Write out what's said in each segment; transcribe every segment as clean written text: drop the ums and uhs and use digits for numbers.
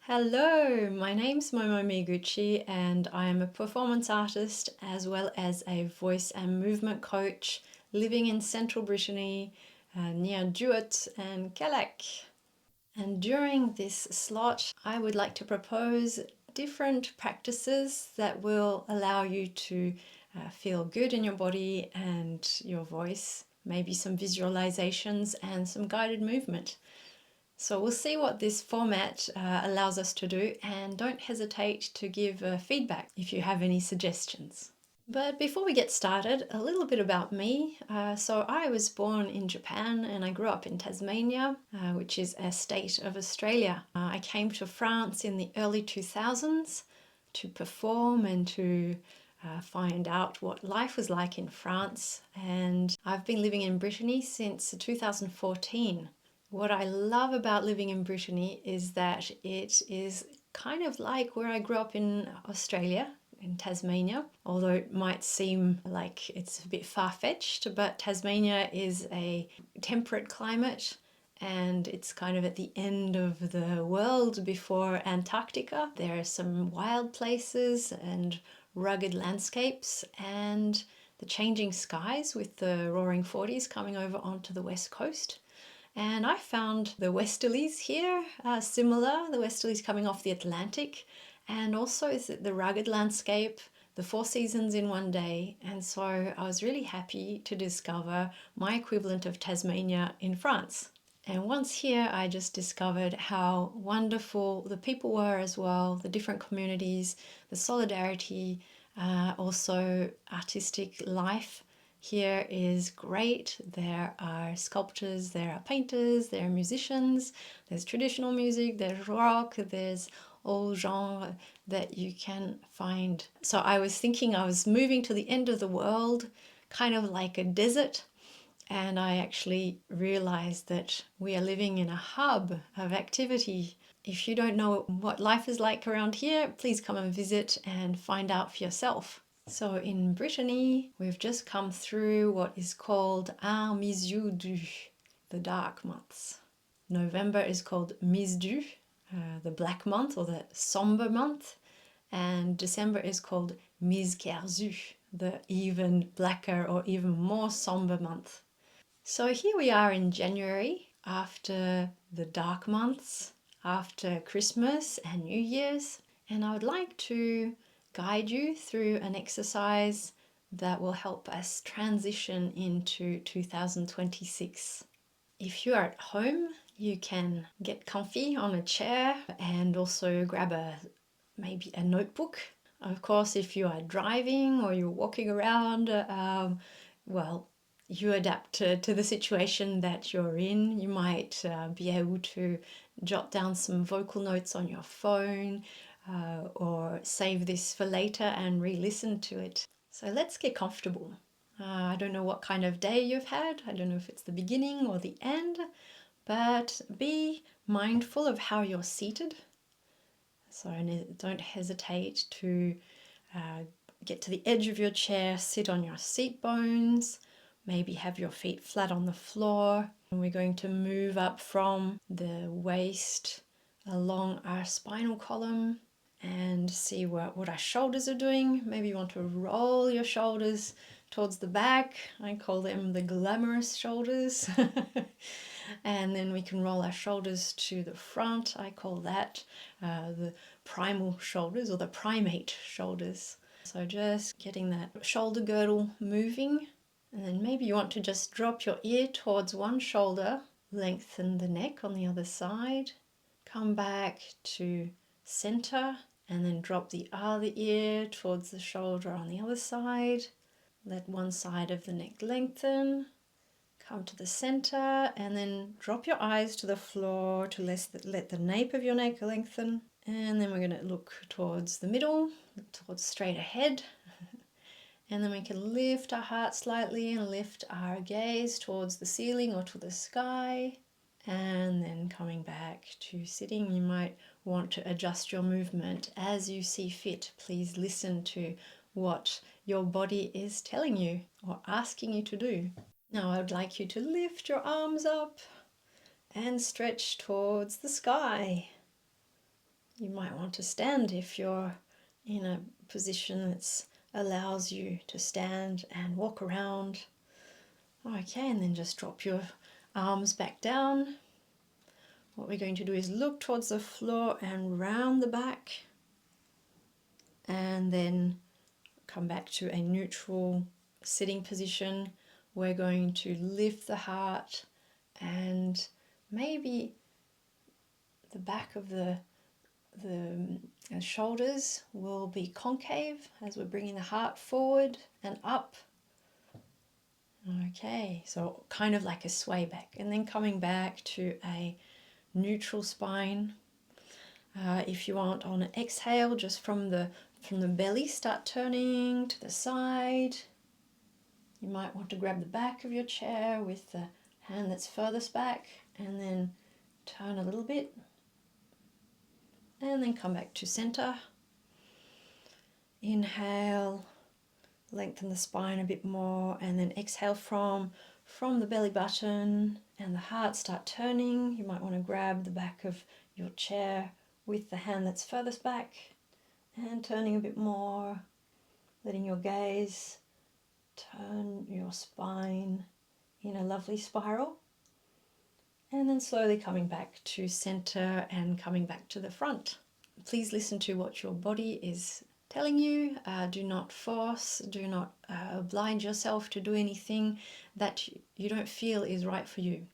Hello, my name's Momo Miyaguchi and I am a performance artist as well as a voice and movement coach living in central Brittany near Jewett and Calac. And during this slot, I would like to propose different practices that will allow you to feel good in your body and your voice, maybe some visualizations and some guided movement. So we'll see what this format allows us to do, and don't hesitate to give feedback if you have any suggestions. But before we get started, a little bit about me. So I was born in Japan and I grew up in Tasmania, which is a state of Australia. I came to France in the early 2000s to perform and to find out what life was like in France. And I've been living in Brittany since 2014. What I love about living in Brittany is that it is kind of like where I grew up in Australia, in Tasmania, although it might seem like it's a bit far-fetched, but Tasmania is a temperate climate and it's kind of at the end of the world before Antarctica. There are some wild places and rugged landscapes and the changing skies with the roaring 40s coming over onto the west coast. And I found the westerlies here similar, the westerlies coming off the Atlantic, and also is the rugged landscape, the four seasons in one day. And so I was really happy to discover my equivalent of Tasmania in France. And once here, I just discovered how wonderful the people were as well, the different communities, the solidarity, also artistic life. Here is great. There are sculptors, there are painters, there are musicians, there's traditional music, there's rock, there's all genre that you can find. So I was thinking I was moving to the end of the world, kind of like a desert, and I actually realized that we are living in a hub of activity. If you don't know what life is like around here, please come and visit and find out for yourself. So in Brittany, we've just come through what is called Miziudu, the dark months. November is called Misdu, the black month or the somber month, and December is called Mizkerzu, the even blacker or even more somber month. So here we are in January, after the dark months, after Christmas and New Year's, and I would like to guide you through an exercise that will help us transition into 2026. If you are at home, you can get comfy on a chair and also grab maybe a notebook. Of course, if you are driving or you're walking around, well, you adapt to the situation that you're in. You might be able to jot down some vocal notes on your phone, or save this for later and re-listen to it. So let's get comfortable. I don't know what kind of day you've had. I don't know if it's the beginning or the end, but be mindful of how you're seated. So don't hesitate to get to the edge of your chair, sit on your seat bones, maybe have your feet flat on the floor. And we're going to move up from the waist along our spinal column and see what our shoulders are doing. Maybe you want to roll your shoulders towards the back. I call them the glamorous shoulders. And then we can roll our shoulders to the front. I call that the primal shoulders or the primate shoulders. So just getting that shoulder girdle moving. And then maybe you want to just drop your ear towards one shoulder, lengthen the neck on the other side, come back to center, and then drop the other ear towards the shoulder on the other side. Let one side of the neck lengthen, come to the center, and then drop your eyes to the floor to let the nape of your neck lengthen. And then we're going to look towards the middle, towards straight ahead. And then we can lift our heart slightly and lift our gaze towards the ceiling or to the sky. And then coming back to sitting, you might want to adjust your movement as you see fit. Please listen to what your body is telling you or asking you to do. Now I would like you to lift your arms up and stretch towards the sky. You might want to stand if you're in a position that allows you to stand and walk around. Okay, and then just drop your arms back down. What we're going to do is look towards the floor and round the back, and then come back to a neutral sitting position. We're going to lift the heart, and maybe the back of the shoulders will be concave as we're bringing the heart forward and up. Okay, so kind of like a sway back, and then coming back to a neutral spine. If you want, on an exhale, just from the belly, start turning to the side. You might want to grab the back of your chair with the hand that's furthest back, and then turn a little bit, and then come back to center. Inhale, lengthen the spine a bit more, and then exhale from the belly button and the heart, start turning. You might want to grab the back of your chair with the hand that's furthest back and turning a bit more, letting your gaze turn your spine in a lovely spiral, and then slowly coming back to center and coming back to the front. Please listen to what your body is telling you. Do not force, do not blind yourself to do anything that you don't feel is right for you.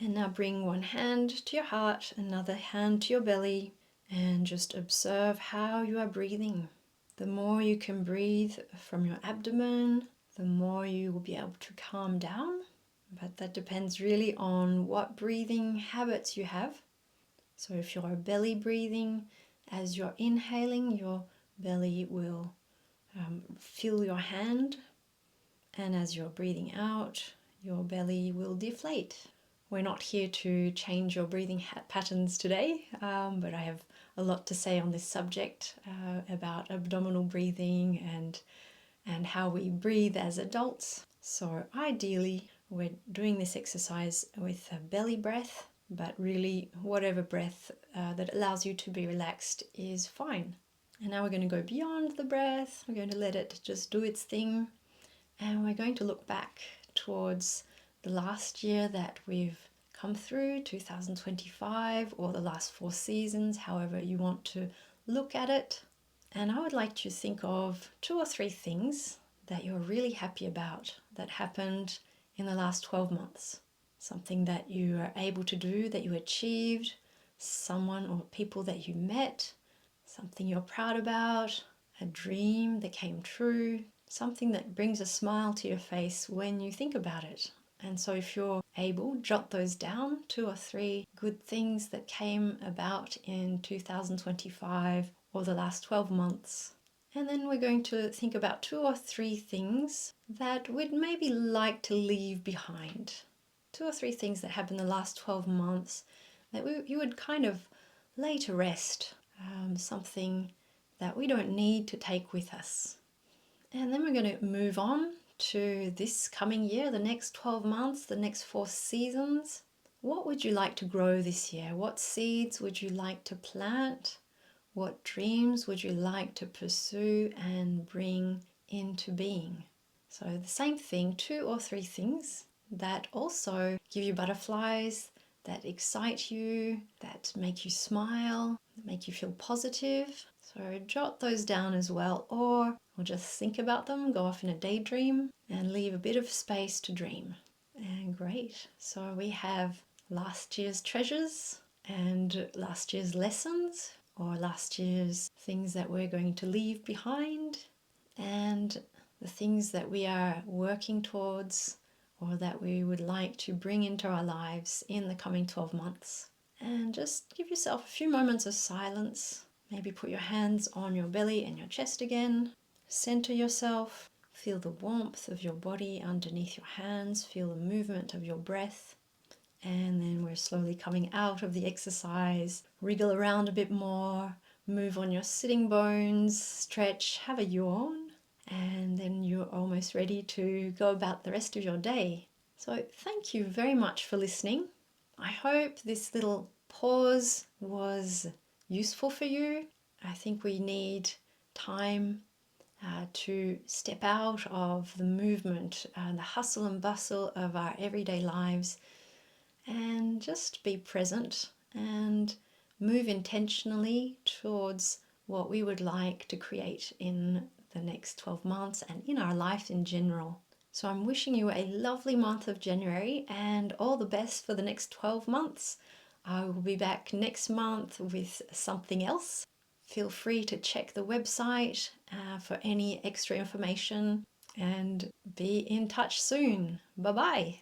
And now bring one hand to your heart, another hand to your belly, and just observe how you are breathing. The more you can breathe from your abdomen, the more you will be able to calm down. But that depends really on what breathing habits you have. So if you're belly breathing, as you're inhaling, your belly will fill your hand, and as you're breathing out, your belly will deflate. We're not here to change your breathing patterns today, but I have a lot to say on this subject about abdominal breathing and how we breathe as adults. So ideally, we're doing this exercise with a belly breath, but really whatever breath that allows you to be relaxed is fine. And now we're going to go beyond the breath. We're going to let it just do its thing, and we're going to look back towards the last year that we've come through, 2025, or the last 4 seasons, however you want to look at it. And I would like to think of 2 or 3 things that you're really happy about that happened in the last 12 months. Something that you are able to do, that you achieved, someone or people that you met, something you're proud about, a dream that came true, something that brings a smile to your face when you think about it. And so if you're able, jot those down, 2 or 3 good things that came about in 2025 or the last 12 months. And then we're going to think about 2 or 3 things that we'd maybe like to leave behind. 2 or 3 things that happened in the last 12 months that you would kind of lay to rest, something that we don't need to take with us. And then we're going to move on to this coming year, the next 12 months, the next 4 seasons. What would you like to grow this year? What seeds would you like to plant? What dreams would you like to pursue and bring into being? So the same thing, 2 or 3 things that also give you butterflies, that excite you, that make you smile, that make you feel positive. So jot those down as well, or just think about them, go off in a daydream and leave a bit of space to dream. And great. So we have last year's treasures and last year's lessons, or last year's things that we're going to leave behind, and the things that we are working towards or that we would like to bring into our lives in the coming 12 months. And just give yourself a few moments of silence. Maybe put your hands on your belly and your chest again. Center yourself. Feel the warmth of your body underneath your hands. Feel the movement of your breath. And then we're slowly coming out of the exercise. Wriggle around a bit more. Move on your sitting bones. Stretch. Have a yawn. And then you're almost ready to go about the rest of your day. So thank you very much for listening. I hope this little pause was useful for you. I think we need time to step out of the movement, the hustle and bustle of our everyday lives, and just be present and move intentionally towards what we would like to create in the next 12 months and in our life in general. So I'm wishing you a lovely month of January and all the best for the next 12 months. I will be back next month with something else. Feel free to check the website for any extra information and be in touch soon. Bye bye.